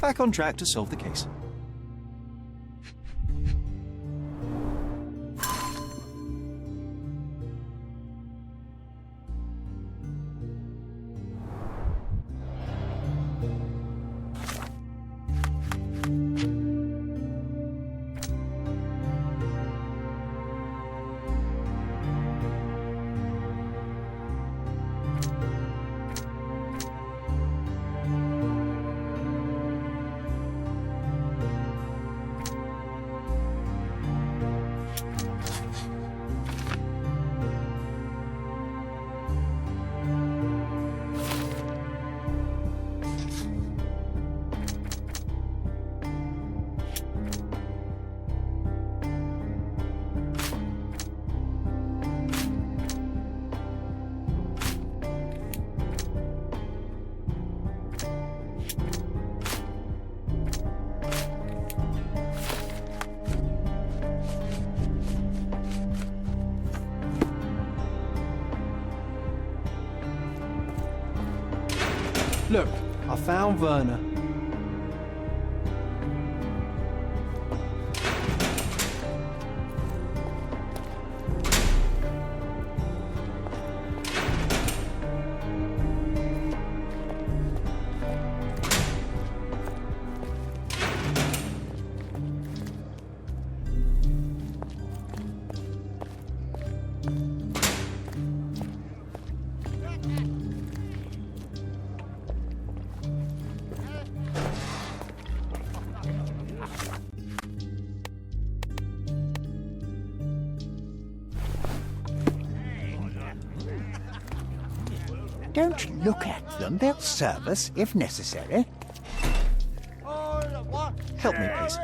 Back on track to solve the case. Look, I found Werner. Don't look at them. They'll serve us if necessary. Help me, please.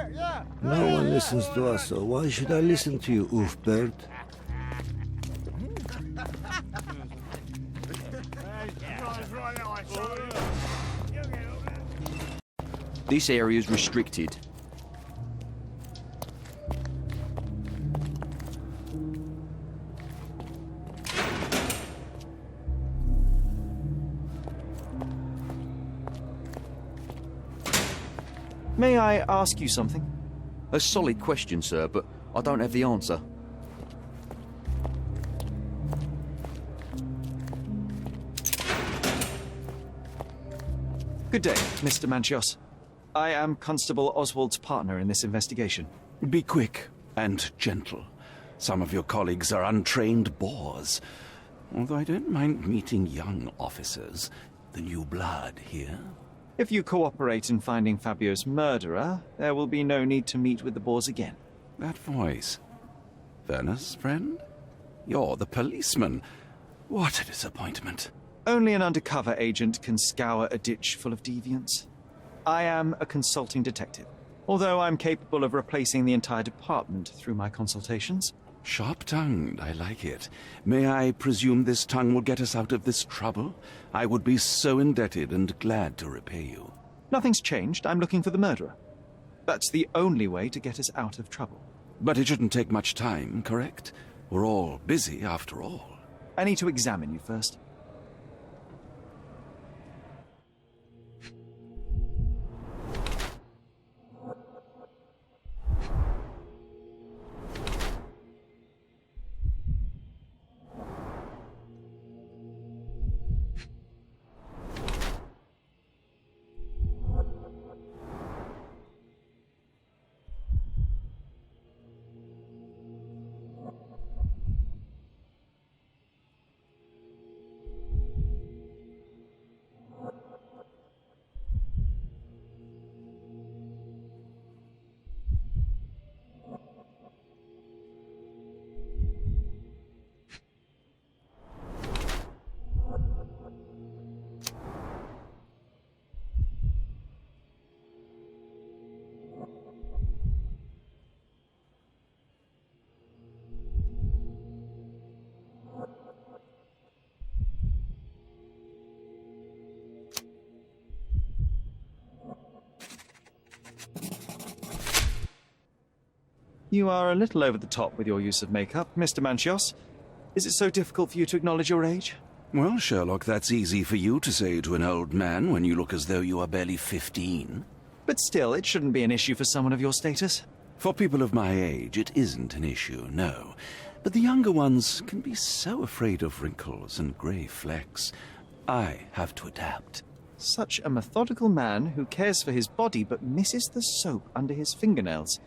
No one listens to us, so why should I listen to you, Oofbird? This area is restricted. May I ask you something? A solid question, sir, but I don't have the answer. Good day, Mr. Manchios. I am Constable Oswald's partner in this investigation. Be quick and gentle. Some of your colleagues are untrained boors. Although I don't mind meeting young officers. The new blood here. If you cooperate in finding Fabio's murderer, there will be no need to meet with the Boers again. That voice. Werner's friend? You're the policeman. What a disappointment. Only an undercover agent can scour a ditch full of deviants. I am a consulting detective, although I'm capable of replacing the entire department through my consultations. Sharp-tongued, I like it. May I presume this tongue will get us out of this trouble? I would be so indebted and glad to repay you. Nothing's changed. I'm looking for the murderer. That's the only way to get us out of trouble. But it shouldn't take much time, correct? We're all busy, after all. I need to examine you first. You are a little over the top with your use of makeup, Mr. Manchios. Is it so difficult for you to acknowledge your age? Well, Sherlock, that's easy for you to say to an old man when you look as though you are barely 15. But still, it shouldn't be an issue for someone of your status. For people of my age, it isn't an issue, no. But the younger ones can be so afraid of wrinkles and grey flecks. I have to adapt. Such a methodical man who cares for his body but misses the soap under his fingernails.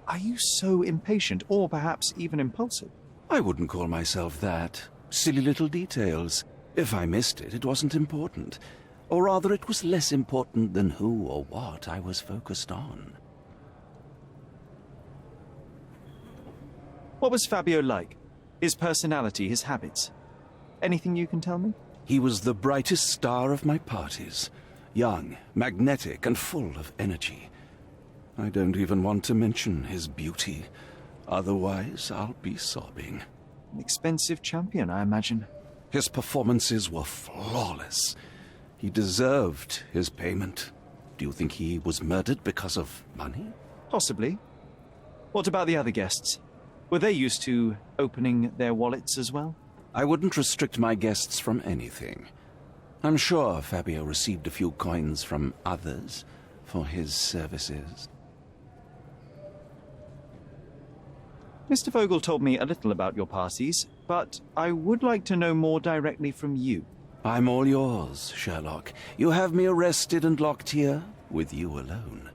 Are you so impatient, or perhaps even impulsive? I wouldn't call myself that. Silly little details. If I missed it, it wasn't important. Or rather, it was less important than who or what I was focused on. What was Fabio like? His personality, his habits? Anything you can tell me? He was the brightest star of my parties. Young, magnetic, and full of energy. I don't even want to mention his beauty. Otherwise, I'll be sobbing. An expensive champion, I imagine. His performances were flawless. He deserved his payment. Do you think he was murdered because of money? Possibly. What about the other guests? Were they used to opening their wallets as well? I wouldn't restrict my guests from anything. I'm sure Fabio received a few coins from others for his services. Mr. Vogel told me a little about your parties, but I would like to know more directly from you. I'm all yours, Sherlock. You have me arrested and locked here with you alone.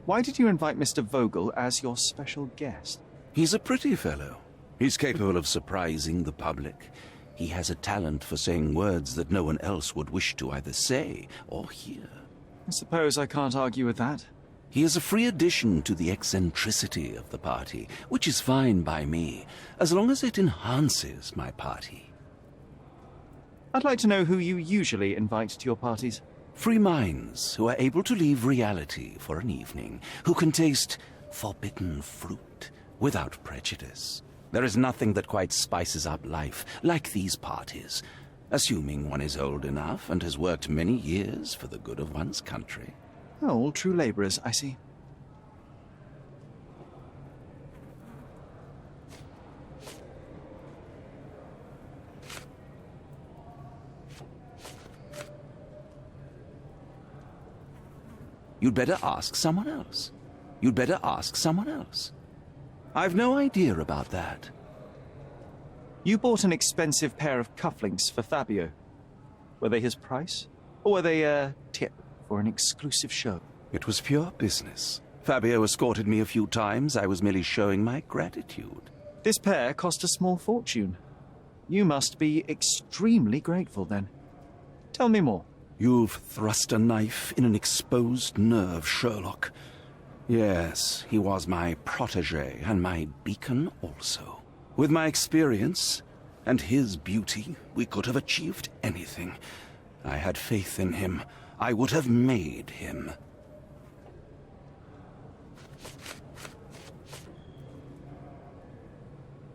Why did you invite Mr. Vogel as your special guest? He's a pretty fellow. He's capable of surprising the public. He has a talent for saying words that no one else would wish to either say or hear. I suppose I can't argue with that. He is a free addition to the eccentricity of the party, which is fine by me, as long as it enhances my party. I'd like to know who you usually invite to your parties. Free minds who are able to leave reality for an evening, who can taste forbidden fruit without prejudice. There is nothing that quite spices up life like these parties, assuming one is old enough and has worked many years for the good of one's country. Oh, all true labourers, I see. You'd better ask someone else. You'd better ask someone else. I've no idea about that. You bought an expensive pair of cufflinks for Fabio. Were they his price? Or were they a tip for an exclusive show? It was pure business. Fabio escorted me a few times. I was merely showing my gratitude. This pair cost a small fortune. You must be extremely grateful, then. Tell me more. You've thrust a knife in an exposed nerve, Sherlock. Yes, he was my protégé and my beacon also. With my experience and his beauty, we could have achieved anything. I had faith in him. I would have made him.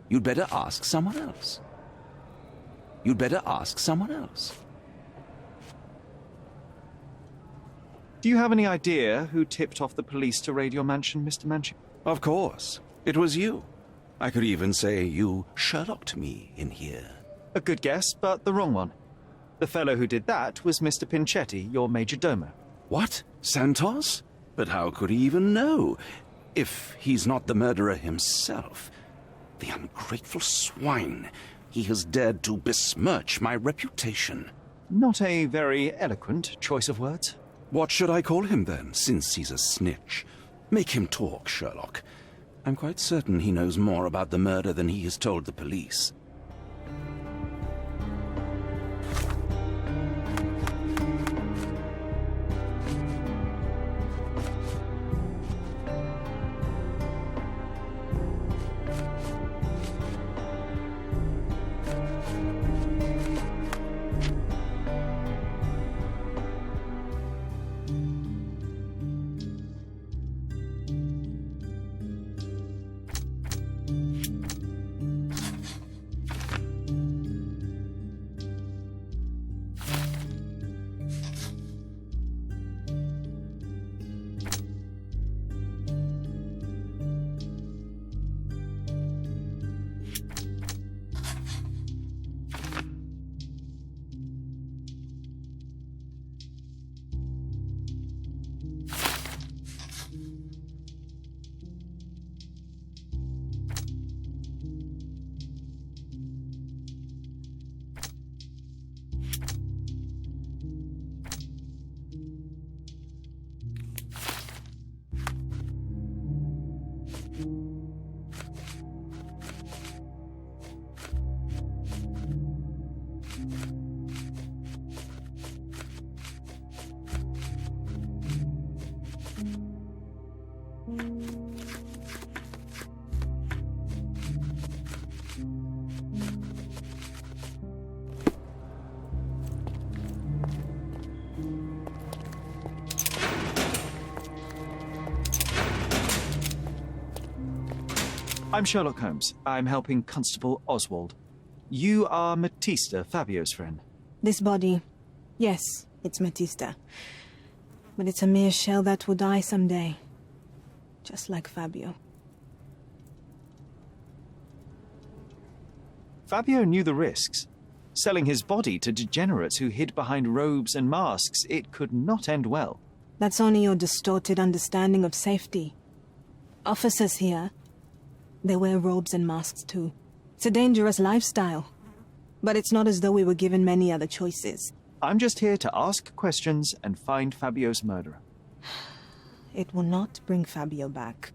You'd better ask someone else. You'd better ask someone else. Do you have any idea who tipped off the police to raid your mansion, Mr. Manchin? Of course. It was you. I could even say you Sherlocked me in here. A good guess, but the wrong one. The fellow who did that was Mr. Pinchetti, your major domo. What? Santos? But how could he even know? If he's not the murderer himself. The ungrateful swine. He has dared to besmirch my reputation. Not a very eloquent choice of words. What should I call him then, since he's a snitch? Make him talk, Sherlock. I'm quite certain he knows more about the murder than he has told the police. I'm Sherlock Holmes. I'm helping Constable Oswald. You are Matista, Fabio's friend. This body, yes, it's Matista. But it's a mere shell that will die someday. Just like Fabio. Fabio knew the risks. Selling his body to degenerates who hid behind robes and masks, it could not end well. That's only your distorted understanding of safety. Officers here, they wear robes and masks too. It's a dangerous lifestyle. But it's not as though we were given many other choices. I'm just here to ask questions and find Fabio's murderer. It will not bring Fabio back.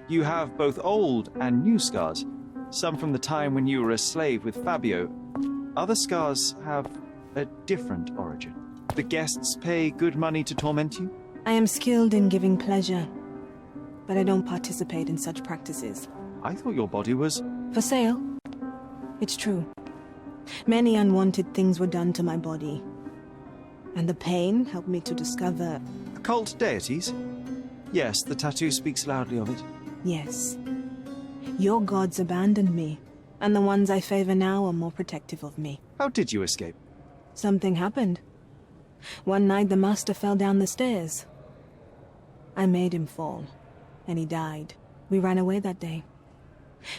You have both old and new scars. Some from the time when you were a slave with Fabio. Other scars have a different origin. The guests pay good money to torment you? I am skilled in giving pleasure, but I don't participate in such practices. I thought your body was... For sale? It's true. Many unwanted things were done to my body. And the pain helped me to discover... Occult deities? Yes, the tattoo speaks loudly of it. Yes. Your gods abandoned me, and the ones I favor now are more protective of me. How did you escape? Something happened. One night the master fell down the stairs. I made him fall, and he died. We ran away that day.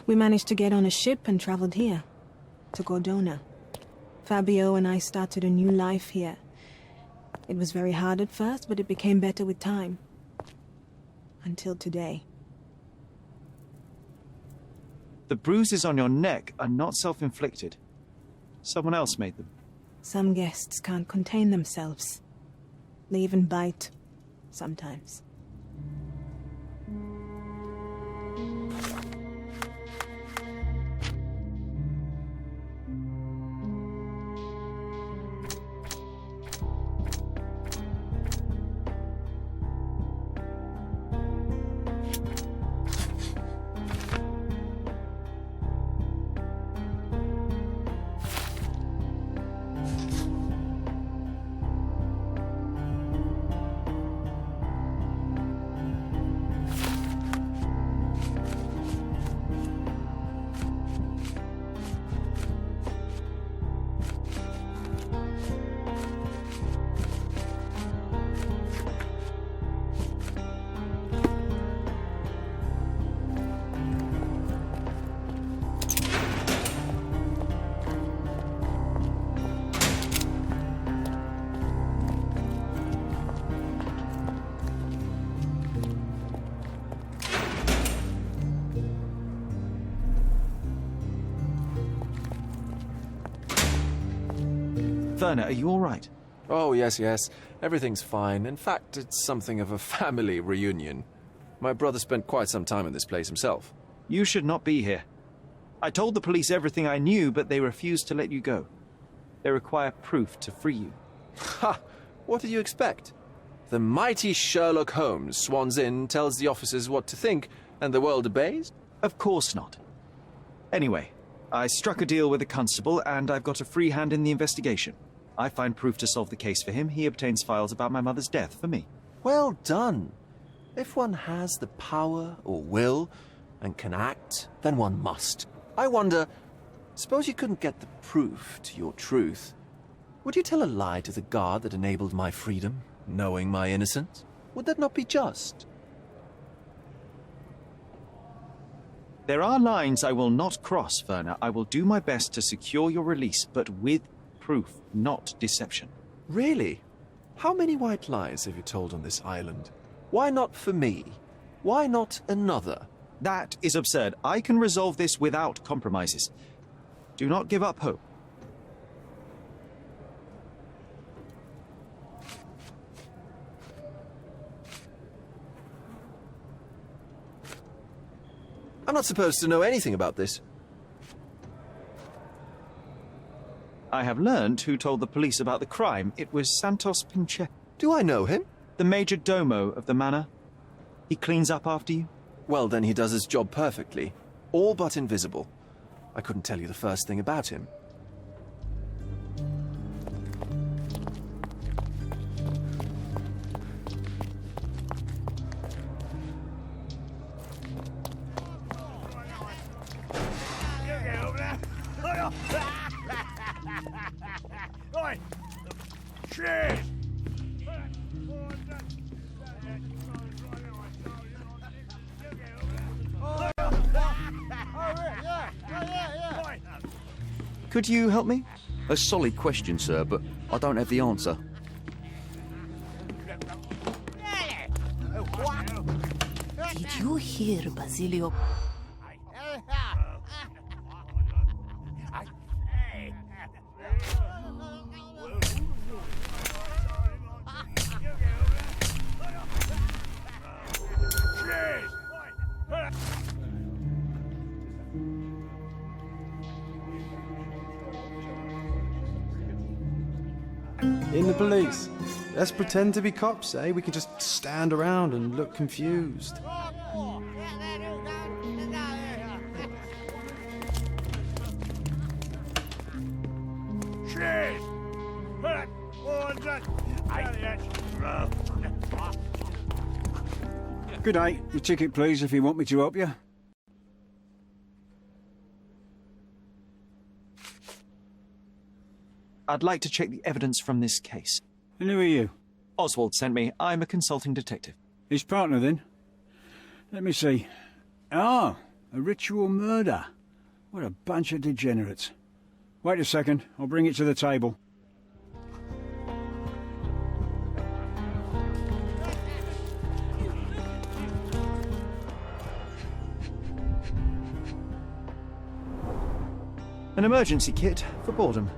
We managed to get on a ship and traveled here, to Cordona. Fabio and I started a new life here. It was very hard at first, but it became better with time. Until today. The bruises on your neck are not self-inflicted. Someone else made them. Some guests can't contain themselves. They even bite, sometimes. Werner, are you all right? Oh, yes. Everything's fine. In fact, it's something of a family reunion. My brother spent quite some time in this place himself. You should not be here. I told the police everything I knew, but they refused to let you go. They require proof to free you. Ha! What do you expect? The mighty Sherlock Holmes swans in, tells the officers what to think, and the world obeys? Of course not. Anyway, I struck a deal with the constable, and I've got a free hand in the investigation. I find proof to solve the case for him. He obtains files about my mother's death for me. Well done. If one has the power or will and can act, then one must. I wonder, suppose you couldn't get the proof to your truth. Would you tell a lie to the guard that enabled my freedom, knowing my innocence? Would that not be just? There are lines I will not cross, Werner. I will do my best to secure your release, but with proof, not deception. Really? How many white lies have you told on this island? Why not for me? Why not another? That is absurd. I can resolve this without compromises. Do not give up hope. I'm not supposed to know anything about this. I have learned who told the police about the crime. It was Santos Pinche, Do I know him? the major domo of the manor. He cleans up after you. Well, then he does his job perfectly. All but invisible. I couldn't tell you the first thing about him. Could you help me? A solid question, sir, but I don't have the answer. Did you hear Basilio? In the police. Let's pretend to be cops, eh? We can just stand around and look confused. Good day. Your ticket, please, if you want me to help you. I'd like to check the evidence from this case. And who are you? Oswald sent me. I'm a consulting detective. His partner, then? Let me see. Ah, a ritual murder. What a bunch of degenerates. Wait a second. I'll bring it to the table. An emergency kit for boredom.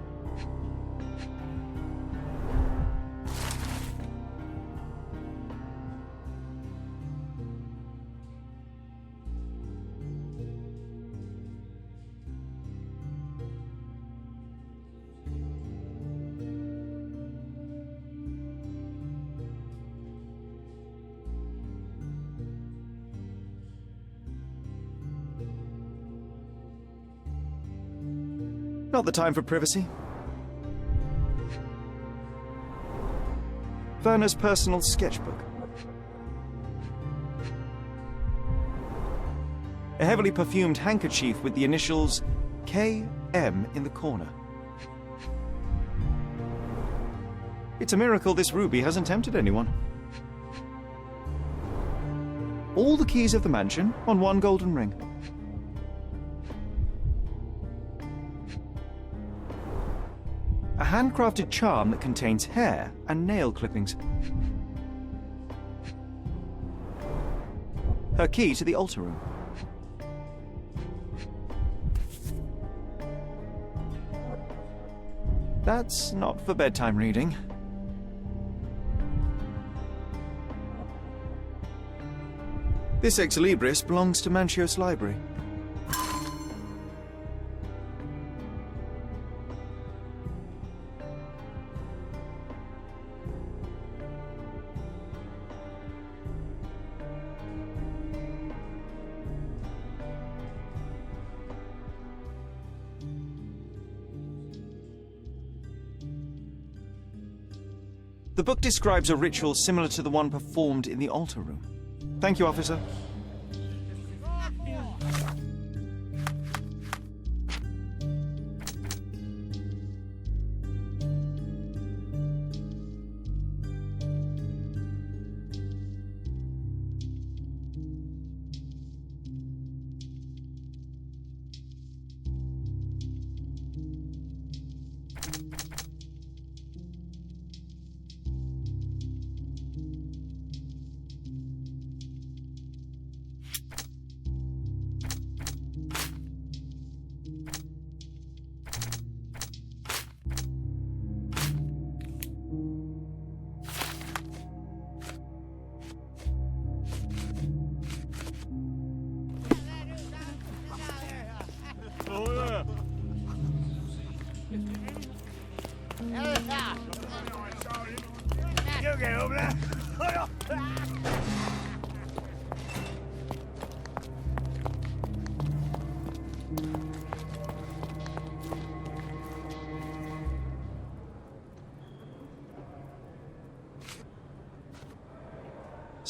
Not the time for privacy. Werner's personal sketchbook. A heavily perfumed handkerchief with the initials KM in the corner. It's a miracle this ruby hasn't tempted anyone. All the keys of the mansion on one golden ring. A handcrafted charm that contains hair and nail clippings. Her key to the altar room. That's not for bedtime reading. This ex libris belongs to Manchios Library. The book describes a ritual similar to the one performed in the altar room. Thank you, officer.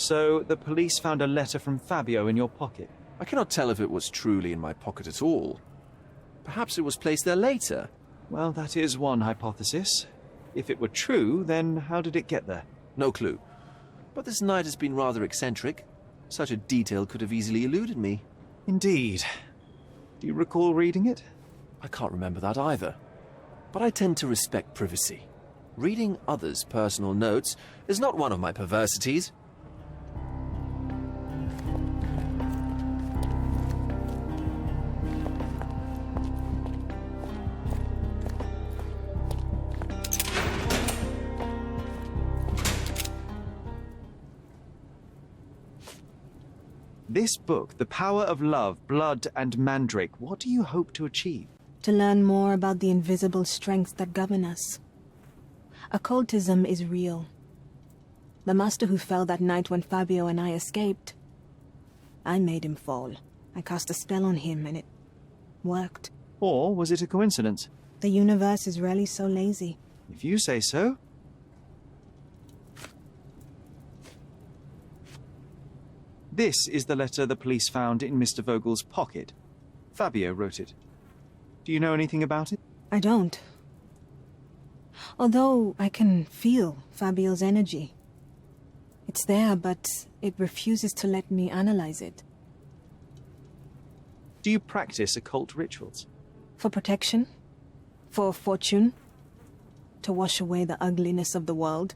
So, the police found a letter from Fabio in your pocket? I cannot tell if it was truly in my pocket at all. Perhaps it was placed there later. Well, that is one hypothesis. If it were true, then how did it get there? No clue. But this night has been rather eccentric. Such a detail could have easily eluded me. Indeed. Do you recall reading it? I can't remember that either. But I tend to respect privacy. Reading others' personal notes is not one of my perversities. This book, The Power of Love, Blood and Mandrake, what do you hope to achieve? To learn more about the invisible strengths that govern us. Occultism is real. The master who fell that night when Fabio and I escaped, I made him fall. I cast a spell on him and it worked. Or was it a coincidence? The universe is rarely so lazy. If you say so. This is the letter the police found in Mr. Vogel's pocket. Fabio wrote it. Do you know anything about it? I don't. Although I can feel Fabio's energy. It's there, but it refuses to let me analyze it. Do you practice occult rituals? For protection? For fortune? To wash away the ugliness of the world?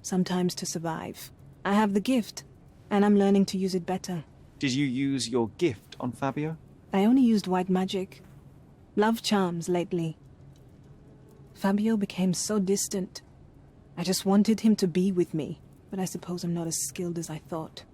Sometimes to survive. I have the gift, and I'm learning to use it better. Did you use your gift on Fabio? I only used white magic. Love charms lately. Fabio became so distant. I just wanted him to be with me, but I suppose I'm not as skilled as I thought.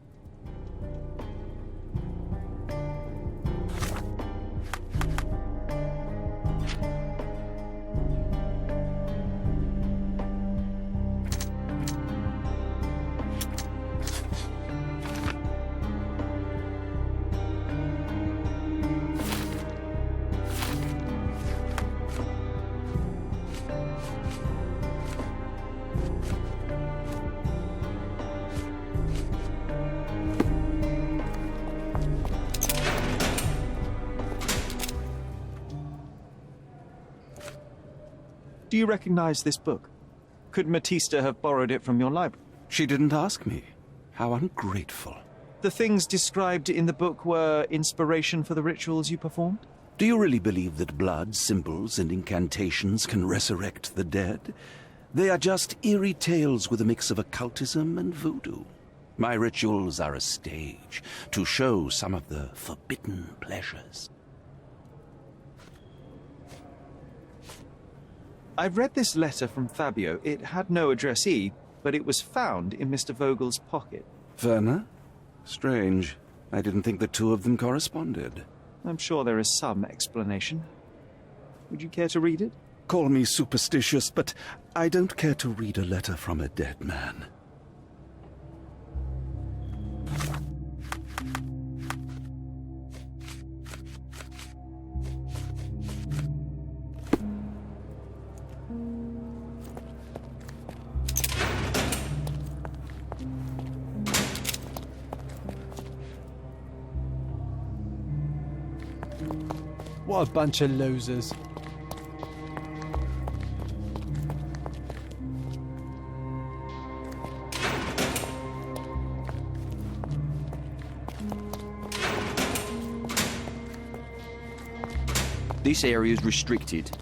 Do you recognize this book? Could Matista have borrowed it from your library? She didn't ask me. How ungrateful. The things described in the book were inspiration for the rituals you performed? Do you really believe that blood, symbols, and incantations can resurrect the dead? They are just eerie tales with a mix of occultism and voodoo. My rituals are a stage to show some of the forbidden pleasures. I've read this letter from Fabio. It had no addressee, but it was found in Mr. Vogel's pocket. Werner? Strange. I didn't think the two of them corresponded. I'm sure there is some explanation. Would you care to read it? Call me superstitious, but I don't care to read a letter from a dead man. What a bunch of losers. This area is restricted.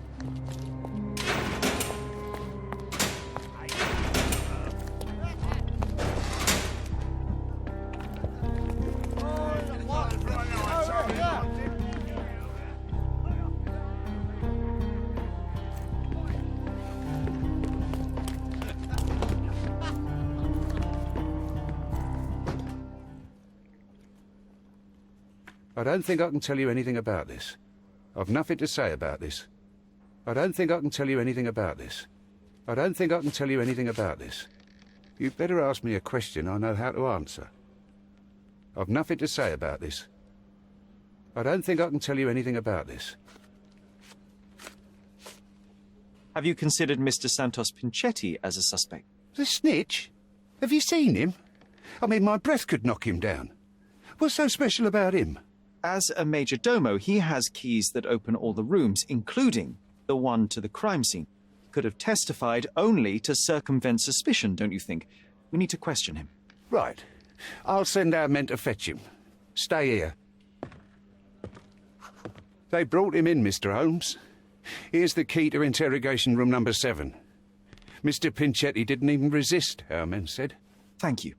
I don't think I can tell you anything about this. I've nothing to say about this. I don't think I can tell you anything about this. I don't think I can tell you anything about this. You'd better ask me a question I know how to answer. I've nothing to say about this. I don't think I can tell you anything about this. Have you considered Mr. Santos Pinchetti as a suspect? The snitch? Have you seen him? I mean, my breath could knock him down. What's so special about him? As a major domo, he has keys that open all the rooms, including the one to the crime scene. Could have testified only to circumvent suspicion, don't you think? We need to question him. Right. I'll send our men to fetch him. Stay here. They brought him in, Mr. Holmes. Here's the key to interrogation room number 7. Mr. Pinchetti didn't even resist, our men said. Thank you.